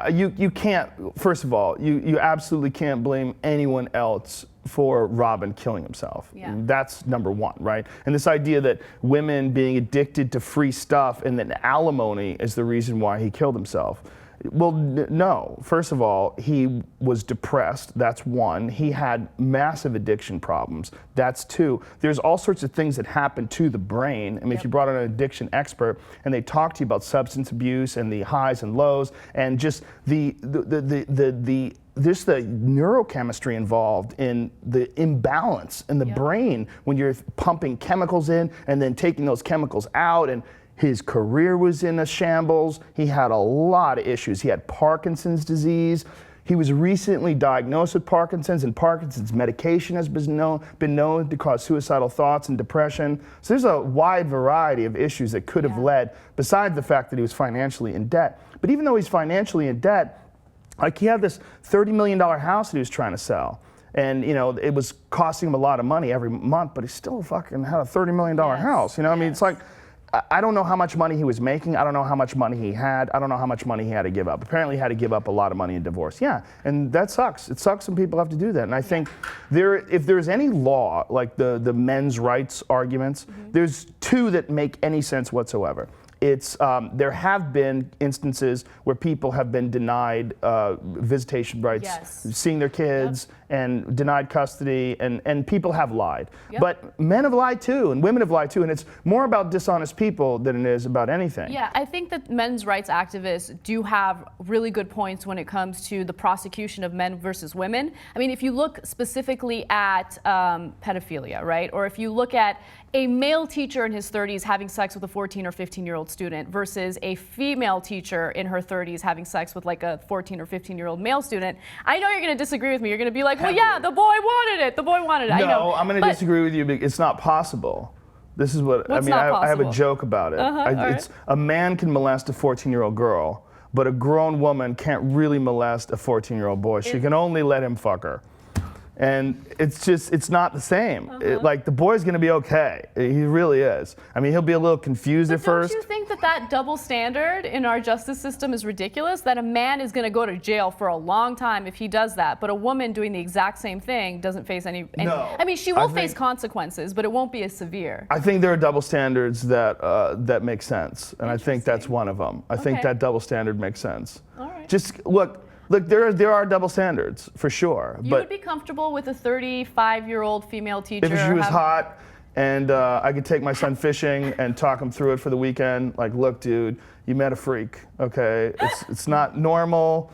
You can't, first of all, you absolutely can't blame anyone else for Robin killing himself. Yeah. That's number one, right? And this idea that women being addicted to free stuff and then alimony is the reason why he killed himself. Well, no. First of all, he was depressed. That's one. He had massive addiction problems. That's two. There's all sorts of things that happen to the brain. I mean, if you brought on an addiction expert and they talk to you about substance abuse and the highs and lows and just the neurochemistry involved in the imbalance in the brain when you're pumping chemicals in and then taking those chemicals out, and his career was in a shambles. He had a lot of issues. He had Parkinson's disease. He was recently diagnosed with Parkinson's, and Parkinson's medication has been known to cause suicidal thoughts and depression. So there's a wide variety of issues that could have led, besides the fact that he was financially in debt. But even though he's financially in debt, he had this $30 million house that he was trying to sell. And, it was costing him a lot of money every month, but he still fucking had a $30 million house. I mean, it's like, I don't know how much money he was making. I don't know how much money he had. I don't know how much money he had to give up. Apparently he had to give up a lot of money in divorce. Yeah, and that sucks. It sucks when people have to do that. And I think if there's any law, like the men's rights arguments, there's two that make any sense whatsoever. there have been instances where people have been denied visitation rights, Yes. seeing their kids, and denied custody, and people have lied. Yep. But men have lied too, and women have lied too, and it's more about dishonest people than it is about anything. Yeah, I think that men's rights activists do have really good points when it comes to the prosecution of men versus women. I mean, if you look specifically at pedophilia, right? Or if you look at a male teacher in his 30s having sex with a 14 or 15-year-old student versus a female teacher in her 30s having sex with like a 14 or 15-year-old male student, I know you're going to disagree with me. You're going to be like, well, yeah, the boy wanted it. The boy wanted it. I know. No, I'm going to disagree with you. Because it's not possible. This is what I mean. I have a joke about it. It's a man can molest a 14-year-old girl, but a grown woman can't really molest a 14-year-old boy. She can only let him fuck her. And it's not the same. Like, the boy's gonna be okay. He really is. I mean, he'll be a little confused at first. Don't you think that double standard in our justice system is ridiculous? That a man is gonna go to jail for a long time if he does that, but a woman doing the exact same thing doesn't face any. No. I mean, she will face consequences, but it won't be as severe. I think there are double standards that make sense, and I think that's one of them. I think that double standard makes sense. All right. Just look, there are double standards for sure. You but would be comfortable with a 35-year-old female teacher? if she was hot and I could take my son fishing and talk him through it for the weekend, like, look, dude, you met a freak, okay? It's not normal.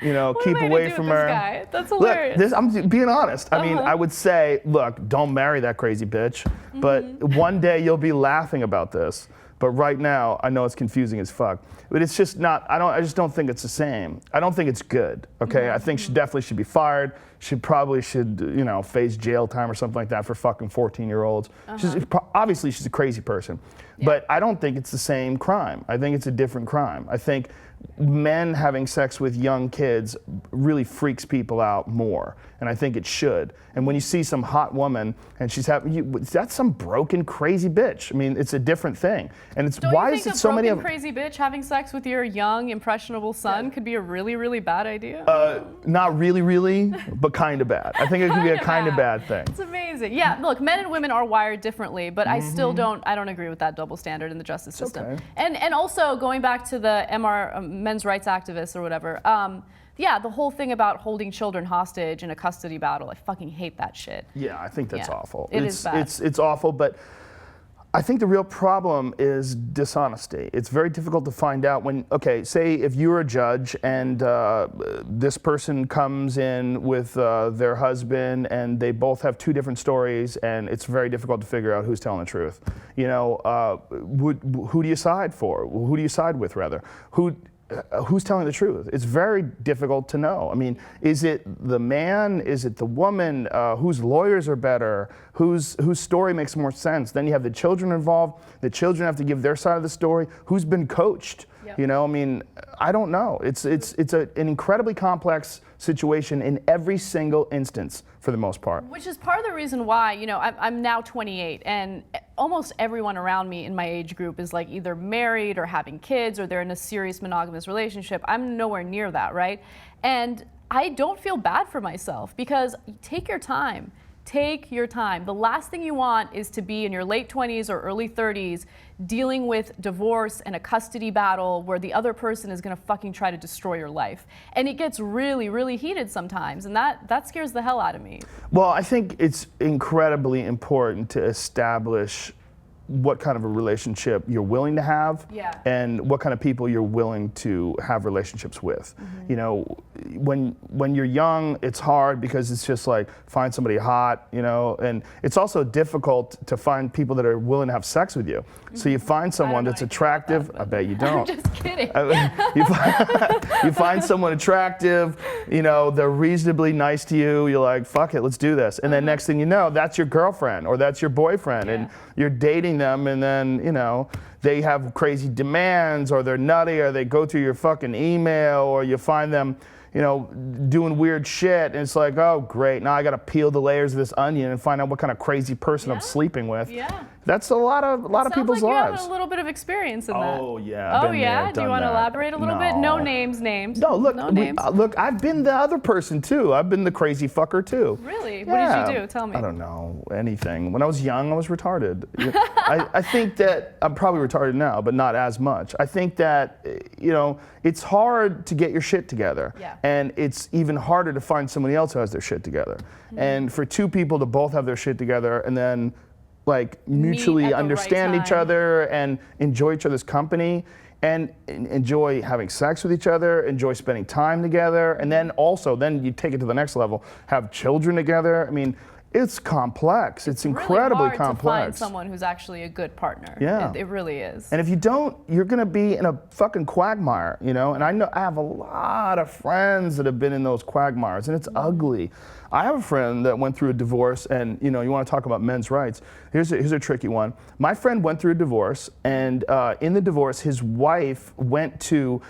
You know, What keep am I away to do from with her. This guy? That's hilarious. Look, I'm being honest. I mean, I would say, look, don't marry that crazy bitch. But one day you'll be laughing about this. But right now, I know it's confusing as fuck. But it's just not. I just don't think it's the same. I don't think it's good. Okay, I think she definitely should be fired. She probably should, you know, face jail time or something like that for fucking 14-year-olds. Obviously, she's a crazy person. But I don't think it's the same crime. I think it's a different crime. I think men having sex with young kids really freaks people out more, and I think it should. And when you see some hot woman and she's that's some broken crazy bitch. I mean, it's a different thing. And it's Don't why you is think it so many of crazy bitch having sex with your young impressionable son could be a really, really bad idea? not really, but kind of bad. I think it could be a kind of bad thing. It's amazing. Yeah, look, men and women are wired differently, but I still don't agree with that double standard in the justice system. Okay. And also going back to the men's rights activists or whatever, yeah, the whole thing about holding children hostage in a custody battle, I fucking hate that shit. Yeah, I think that's awful. It is bad. It's awful, but I think the real problem is dishonesty. It's very difficult to find out when, okay, say if you're a judge and this person comes in with their husband and they both have two different stories and it's very difficult to figure out who's telling the truth. You know, who do you side for? Who do you side with, rather? Who's telling the truth? It's very difficult to know. I mean, is it the man? Is it the woman? Whose lawyers are better? Whose story makes more sense? Then you have the children involved. The children have to give their side of the story. Who's been coached? Yep. You know, I mean, I don't know. It's an incredibly complex situation in every single instance for the most part. Which is part of the reason why, you know, I'm now 28 and almost everyone around me in my age group is like either married or having kids or they're in a serious monogamous relationship. I'm nowhere near that, right? And I don't feel bad for myself because take your time. Take your time. The last thing you want is to be in your late 20s or early 30s dealing with divorce and a custody battle where the other person is going to fucking try to destroy your life. And it gets really, really heated sometimes, and that scares the hell out of me. Well, I think it's incredibly important to establish what kind of a relationship you're willing to have and what kind of people you're willing to have relationships with. You know, when you're young, it's hard because it's just like find somebody hot, you know, and it's also difficult to find people that are willing to have sex with you. So you find someone that's attractive. I bet you don't. I'm just kidding. You find someone attractive, you know, they're reasonably nice to you. You're like, fuck it, let's do this. And then next thing you know, that's your girlfriend or that's your boyfriend, and you're dating them, and then, you know, they have crazy demands or they're nutty or they go through your fucking email or you find them, doing weird shit, and it's like, oh great, now I got to peel the layers of this onion and find out what kind of crazy person I'm sleeping with. Yeah. That's a lot of people's like lives. You have a little bit of experience in that. Oh yeah. Oh yeah. Do you want to elaborate a little bit? No names. No, look. No names. Look, I've been the other person too. I've been the crazy fucker too. Really? Yeah. What did you do? Tell me. I don't know anything. When I was young, I was retarded. I think that I'm probably retarded now, but not as much. I think that it's hard to get your shit together, and it's even harder to find somebody else who has their shit together. And for two people to both have their shit together and then like mutually understand each other and enjoy each other's company and enjoy having sex with each other, enjoy spending time together, and then you take it to the next level, have children together. I mean, it's complex. It's incredibly really hard complex. To find someone who's actually a good partner. Yeah. It really is. And if you don't, you're gonna be in a fucking quagmire, And I have a lot of friends that have been in those quagmires, and it's ugly. I have a friend that went through a divorce, and you want to talk about men's rights. Here's a tricky one. My friend went through a divorce, and in the divorce, his wife went to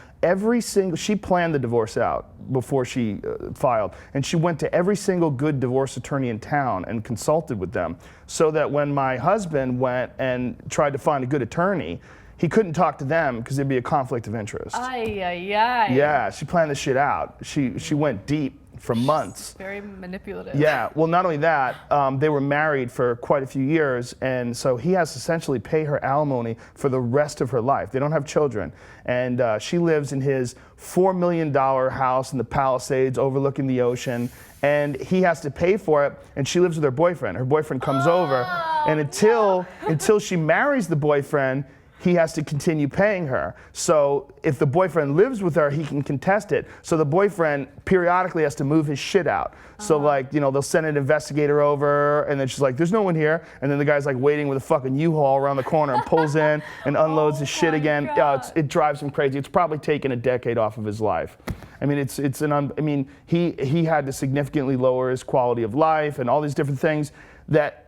she planned the divorce out before she filed, and she went to every single good divorce attorney in town and consulted with them, so that when my husband went and tried to find a good attorney, he couldn't talk to them because there'd be a conflict of interest. Yeah, she planned this shit out. She went deep for months. Very manipulative. Yeah, well, not only that, they were married for quite a few years, and so he has to essentially pay her alimony for the rest of her life. They don't have children, and she lives in his $4 million house in the Palisades overlooking the ocean, and he has to pay for it, and she lives with her boyfriend. Her boyfriend comes over, and until she marries the boyfriend, he has to continue paying her. So if the boyfriend lives with her, he can contest it. So the boyfriend periodically has to move his shit out. So they'll send an investigator over, and then she's like, there's no one here. And then the guy's like waiting with a fucking U-Haul around the corner and pulls in and unloads his shit again. It drives him crazy. It's probably taken a decade off of his life. I mean, he had to significantly lower his quality of life and all these different things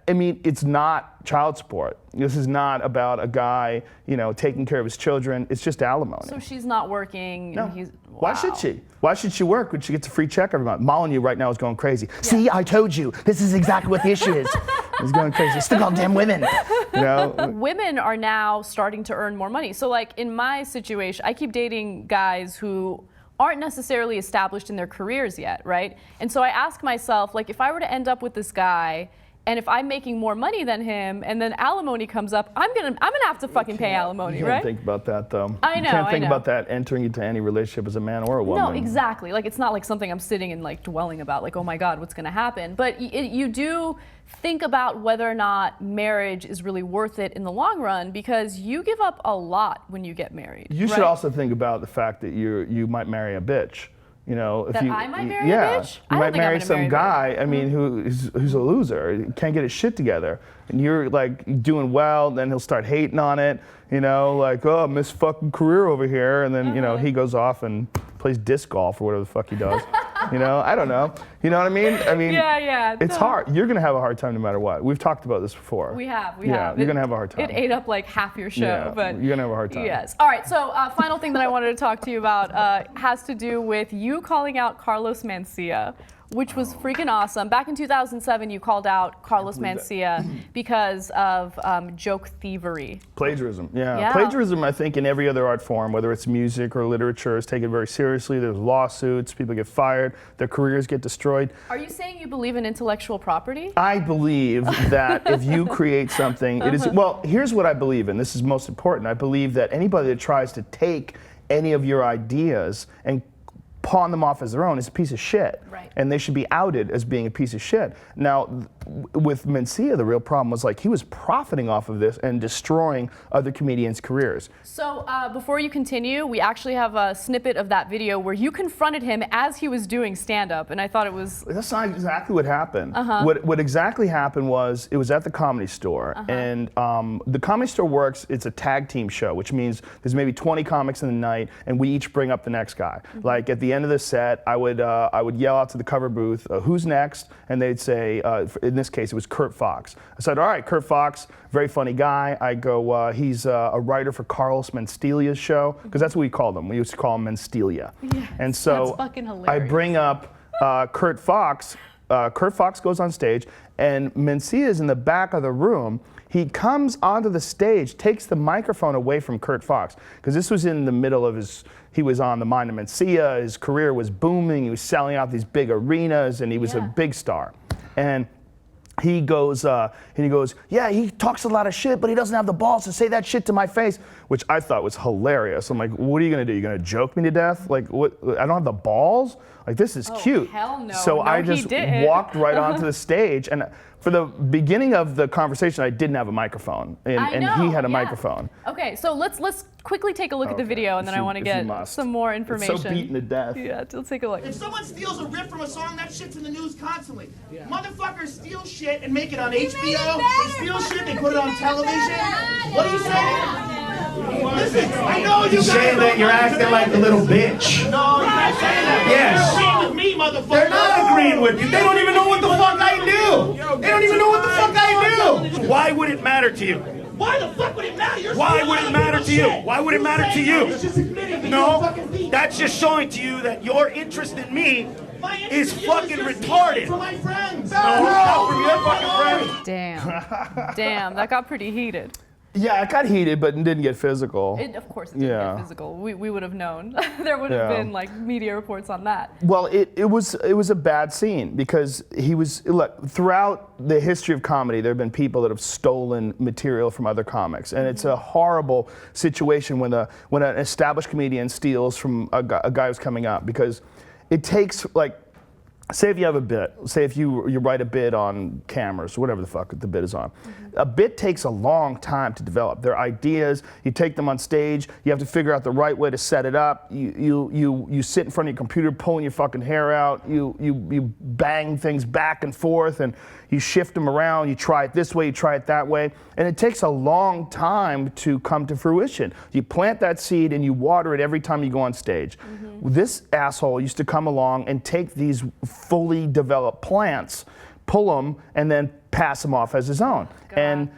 it's not child support. This is not about a guy, taking care of his children. It's just alimony. So she's not working. No. Wow. Why should she? Why should she work when she gets a free check every month? Molyneux right now is going crazy. Yeah. See, I told you. This is exactly what the issue is. He's going crazy. It's the goddamn women. Women are now starting to earn more money. So like in my situation, I keep dating guys who aren't necessarily established in their careers yet, right? And so I ask myself, like, if I were to end up with this guy, and if I'm making more money than him, and then alimony comes up, I'm gonna have to fucking pay alimony, right? You can't think about that though. I know. You can't think about that entering into any relationship as a man or a woman. No, exactly. Like it's not like something I'm sitting and like dwelling about, like, oh my God, what's gonna happen? But you do think about whether or not marriage is really worth it in the long run, because you give up a lot when you get married. You should also think about the fact that you might marry a bitch. If I might marry a bitch? You might marry some guy, who's a loser, can't get his shit together. And you're like doing well, then he'll start hating on it, like, oh, miss fucking career over here. And then, he goes off and plays disc golf or whatever the fuck he does. I don't know. You know what I mean? Yeah. It's hard. You're going to have a hard time no matter what. We've talked about this before. We have. You're going to have a hard time. It ate up like half your show. But you're going to have a hard time. Yes. All right, so final thing that I wanted to talk to you about has to do with you calling out Carlos Mencia, which was freaking awesome. Back in 2007, you called out Carlos Mencia because of joke thievery. Plagiarism, yeah. Plagiarism, I think, in every other art form, whether it's music or literature, is taken very seriously. There's lawsuits, people get fired, their careers get destroyed. Are you saying you believe in intellectual property? I believe that if you create something, it is, well, here's what I believe in. This is most important. I believe that anybody that tries to take any of your ideas and pawn them off as their own is a piece of shit. Right. And they should be outed as being a piece of shit. Now, with Mencia, the real problem was like he was profiting off of this and destroying other comedians' careers. So before you continue, we actually have a snippet of that video where you confronted him as he was doing stand-up, and I thought it was... That's not exactly what happened. What exactly happened was, it was at the Comedy Store, and the Comedy Store works, it's a tag team show, which means there's maybe 20 comics in the night, and we each bring up the next guy. Like at the end of the set, I would yell out to the cover booth, who's next? And they'd say, in this case, it was Kurt Fox. I said, all right, Kurt Fox, very funny guy. I go, he's a writer for Carlos Mencia's show, because that's what we called him. We used to call him Mencia. Yes, and so that's fucking hilarious. I bring up Kurt Fox. Kurt Fox goes on stage, and Mencia is in the back of the room. He comes onto the stage, takes the microphone away from Kurt Fox, because this was in the middle of he was on the Mind of Mencia, his career was booming, he was selling out these big arenas, and he was a big star. And he goes, yeah, he talks a lot of shit, but he doesn't have the balls to say that shit to my face, which I thought was hilarious. I'm like, what are you gonna do? You're gonna joke me to death? Like, what? I don't have the balls? Like, this is cute. Hell no. So I just walked right onto the stage, and for the beginning of the conversation, I didn't have a microphone, and he had a microphone. Okay, so let's quickly take a look at the video, and then I want to get some more information. It's so beaten to death. Yeah, let's take a look. If someone steals a riff from a song, that shit's in the news constantly. Motherfuckers steal shit and make it on HBO. They steal shit, they put it on television. What are you saying? Listen, I know you guys saying that you're acting like a little bitch. No, you're not saying that. Yes. You're agreeing with me, motherfucker. They're not agreeing with you. They don't even know what the fuck I do. They don't even know what the fuck I do. Why would it matter to you? Why the fuck would it matter? You're Why would it matter to you? Why would it matter to you? Just admitting that No, you're a fucking thief. that's just showing to you that your interest in me My interest is in you fucking you're retarded. For my friends. No, not from your fucking friends. Damn, that got pretty heated. Yeah, it got heated, but it didn't get physical. Of course it didn't get physical. We would have known. There would have been like media reports on that. Well, it was a bad scene because look, throughout the history of comedy, there have been people that have stolen material from other comics, and it's a horrible situation when an established comedian steals from a guy who's coming up, because it takes, like, say if you have a bit, say if you write a bit on cameras, whatever the fuck the bit is on. A bit takes a long time to develop. They're ideas, you take them on stage, you have to figure out the right way to set it up, you sit in front of your computer pulling your fucking hair out, you bang things back and forth, and you shift them around, you try it this way, you try it that way, and it takes a long time to come to fruition. You plant that seed and you water it every time you go on stage. This asshole used to come along and take these fully developed plants, pull them, and then pass them off as his own. And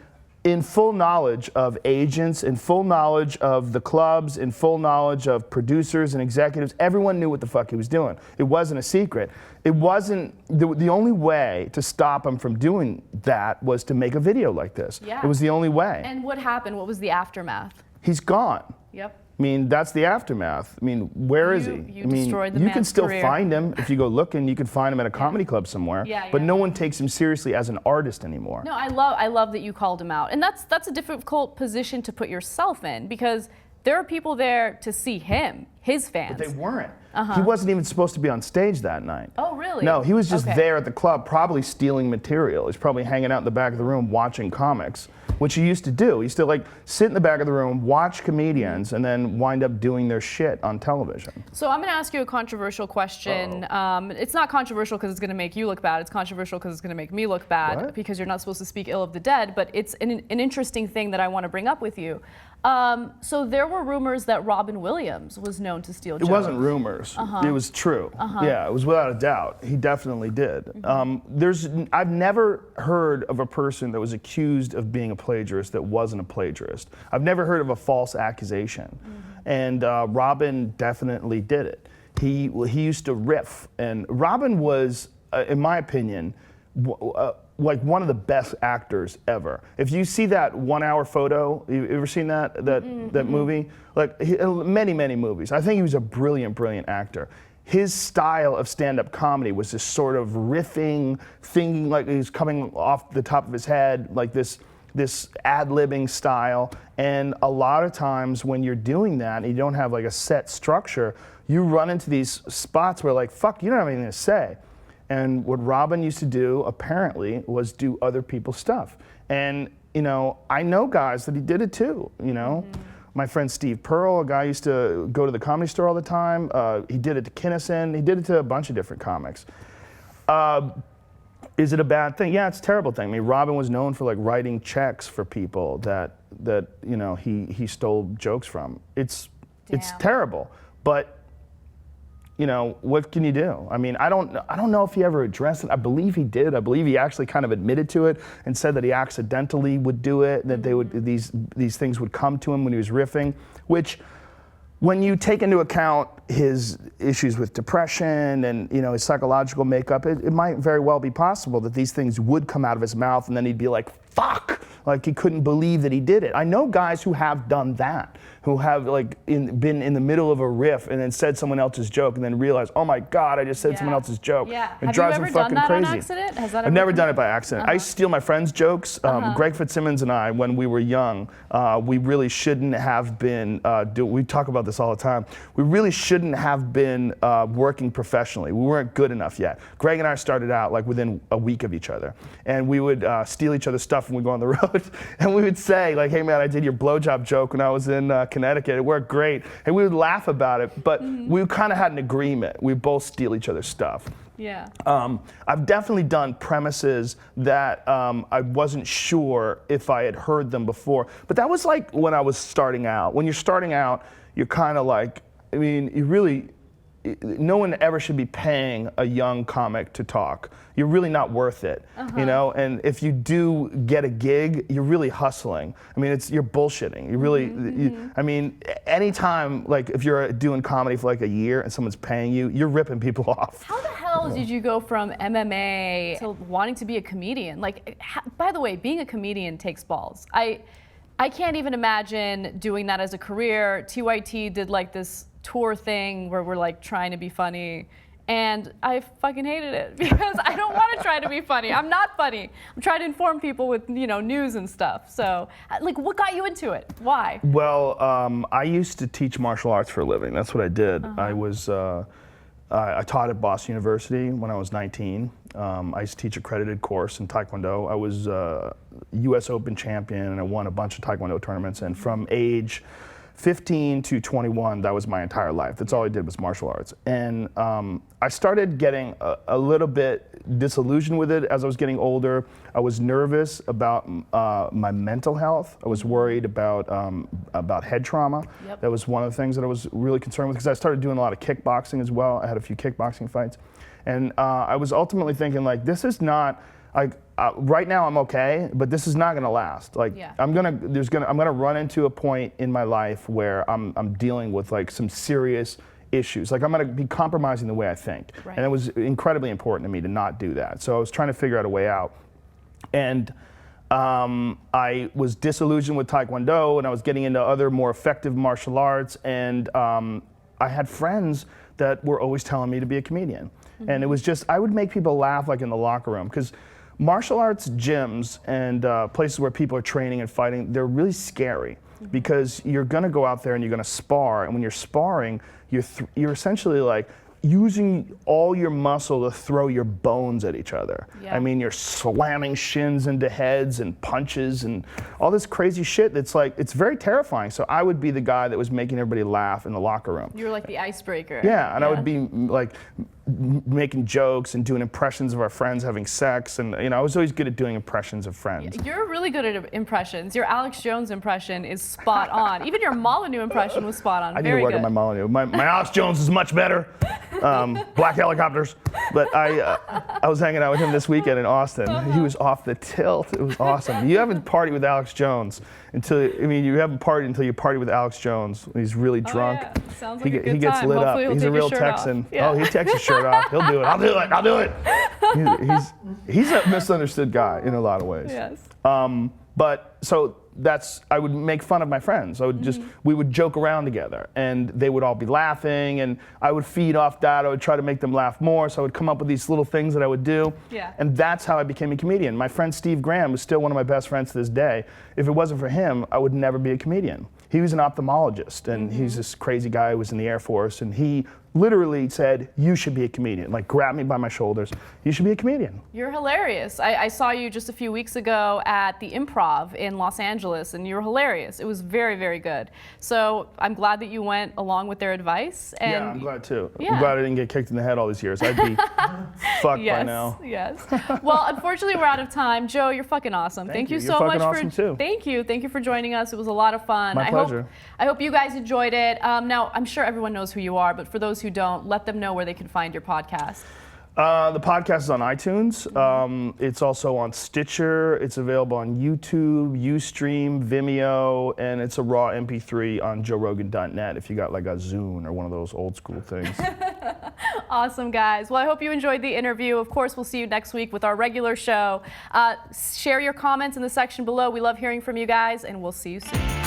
in full knowledge of agents, in full knowledge of the clubs, in full knowledge of producers and executives, everyone knew what the fuck he was doing. It wasn't a secret. It wasn't, the only way to stop him from doing that was to make a video like this. Yeah. It was the only way. And what happened? What was the aftermath? He's gone. Yep. I mean, that's the aftermath. I mean, where is he? You I mean, destroyed the you can man's still career. find him if you go looking. You can find him at a comedy club somewhere. But no one takes him seriously as an artist anymore. No, I love that you called him out, and that's a difficult position to put yourself in, because there are people there to see him, his fans. But they weren't. He wasn't even supposed to be on stage that night. Oh, really? No, he was just there at the club, probably stealing material. He's probably hanging out in the back of the room watching comics, which he used to do. He used to, like, sit in the back of the room, watch comedians, and then wind up doing their shit on television. So I'm going to ask you a controversial question. It's not controversial because it's going to make you look bad. It's controversial because it's going to make me look bad, because you're not supposed to speak ill of the dead. But it's an interesting thing that I want to bring up with you. So there were rumors that Robin Williams was known to steal jokes. It wasn't rumors. It was true. Yeah, it was without a doubt. He definitely did. I've never heard of a person that was accused of being a plagiarist that wasn't a plagiarist. I've never heard of a false accusation. And Robin definitely did it. He used to riff, and Robin was, in my opinion, like one of the best actors ever. If you see that 1 hour photo, you ever seen that movie? Like many movies. I think he was a brilliant actor. His style of stand-up comedy was this sort of riffing, thinking like he was coming off the top of his head, like this ad-libbing style. And a lot of times when you're doing that and you don't have like a set structure, you run into these spots where, like, fuck, you don't have anything to say. And what Robin used to do, apparently, was do other people's stuff. And, you know, I know guys that he did it too, you know? My friend Steve Pearl, a guy used to go to the Comedy Store all the time. He did it to Kinnison. He did it to a bunch of different comics. Is it a bad thing? Yeah, it's a terrible thing. I mean, Robin was known for, like, writing checks for people that you know, he stole jokes from. It's terrible. But you know, what can you do? I mean, I don't know if he ever addressed it. I believe he did. I believe he actually kind of admitted to it and said that he accidentally would do it, that they would these things would come to him when he was riffing, which, when you take into account his issues with depression and, you know, his psychological makeup, it might very well be possible that these things would come out of his mouth and then he'd be like, fuck, like he couldn't believe that he did it. I know guys who have done that, who have like been in the middle of a riff and then said someone else's joke and then realized, oh my God, I just said someone else's joke. Yeah. It Have drives you him ever done fucking that crazy. on accident? Has that ever I've never been- done it by accident. I steal my friends' jokes. Greg Fitzsimmons and I, when we were young, we really shouldn't have been, we talk about this all the time, we really shouldn't have been working professionally. We weren't good enough yet. Greg and I started out like within a week of each other. And we would steal each other's stuff when we go on the road. And we would say, like, hey man, I did your blowjob joke when I was in Connecticut. It worked great. And we would laugh about it, but we kind of had an agreement. We both steal each other's stuff. Yeah. I've definitely done premises that I wasn't sure if I had heard them before. But that was like when I was starting out. When you're starting out, you're kind of like, I mean, you really, no one ever should be paying a young comic to talk. You're really not worth it, you know? And if you do get a gig, you're really hustling. I mean, you're bullshitting. You really, I mean, anytime, like if you're doing comedy for like a year and someone's paying you, you're ripping people off. How the hell did you go from MMA to wanting to be a comedian? Like, by the way, being a comedian takes balls. I can't even imagine doing that as a career. TYT did like this tour thing where we're like trying to be funny, and I fucking hated it because I don't want to try to be funny. I'm not funny. I'm trying to inform people with, you know, news and stuff. So, like, what got you into it? Why? Well, I used to teach martial arts for a living. That's what I did. I was, I taught at Boston University when I was 19. I used to teach accredited course in Taekwondo. I was US Open champion and I won a bunch of Taekwondo tournaments. And from age 15 to 21, that was my entire life. That's all I did was martial arts. And I started getting a little bit disillusioned with it as I was getting older. I was nervous about my mental health. I was worried about head trauma. Yep. That was one of the things that I was really concerned with because I started doing a lot of kickboxing as well. I had a few kickboxing fights. And I was ultimately thinking, like, this is not, like, right now I'm okay, but this is not gonna last. Like, I'm gonna run into a point in my life where I'm dealing with like some serious issues. Like, I'm gonna be compromising the way I think. Right. And it was incredibly important to me to not do that. So I was trying to figure out a way out. And I was disillusioned with Taekwondo and I was getting into other more effective martial arts, and I had friends that were always telling me to be a comedian. And it was just, I would make people laugh like in the locker room, because martial arts gyms and places where people are training and fighting, they're really scary because you're gonna go out there and you're gonna spar, and when you're sparring, you're essentially like using all your muscle to throw your bones at each other. Yeah. I mean, you're slamming shins into heads and punches and all this crazy shit that's like, it's very terrifying. So I would be the guy that was making everybody laugh in the locker room. You were like the icebreaker. Yeah, and I would be like making jokes and doing impressions of our friends having sex, and you know, I was always good at doing impressions of friends. You're really good at impressions. Your Alex Jones impression is spot on. Even your Molyneux impression was spot on. I need Very to work good. on my Molyneux. My Alex Jones is much better. Black helicopters. But I was hanging out with him this weekend in Austin. He was off the tilt. It was awesome. You haven't partied with Alex Jones you haven't partied until you party with Alex Jones when he's really drunk. Oh, yeah. Sounds like a good he gets time. lit Hopefully up. he'll He's take a his real shirt Texan. off. Yeah. Oh, he takes his shirt off. He'll do it. I'll do it. I'll do it. He's a misunderstood guy in a lot of ways. Yes. But so I would make fun of my friends. I would just, we would joke around together and they would all be laughing and I would feed off that. I would try to make them laugh more. So I would come up with these little things that I would do. Yeah. And that's how I became a comedian. My friend Steve Graham is still one of my best friends to this day. If it wasn't for him, I would never be a comedian. He was an ophthalmologist and he's this crazy guy who was in the Air Force, and he literally said, you should be a comedian. Like, grabbed me by my shoulders. You should be a comedian. You're hilarious. I saw you just a few weeks ago at the Improv in Los Angeles, and you were hilarious. It was very, very good. So I'm glad that you went along with their advice. And Yeah, I'm glad too. Yeah. I'm glad I didn't get kicked in the head all these years. I'd be fucked by now. Yes. Well, unfortunately, we're out of time. Joe, you're fucking awesome. Thank you you. so You're much fucking awesome too. Thank you. Thank you for joining us. It was a lot of fun. My pleasure. I hope you guys enjoyed it. Now, I'm sure everyone knows who you are, but for those those who don't, let them know where they can find your podcast. The podcast is on iTunes. It's also on Stitcher. It's available on YouTube, Ustream, Vimeo, and it's a raw MP3 on JoeRogan.net if you got like a Zune or one of those old school things. Awesome, guys. Well, I hope you enjoyed the interview. Of course, we'll see you next week with our regular show. Share your comments in the section below. We love hearing from you guys, and we'll see you soon.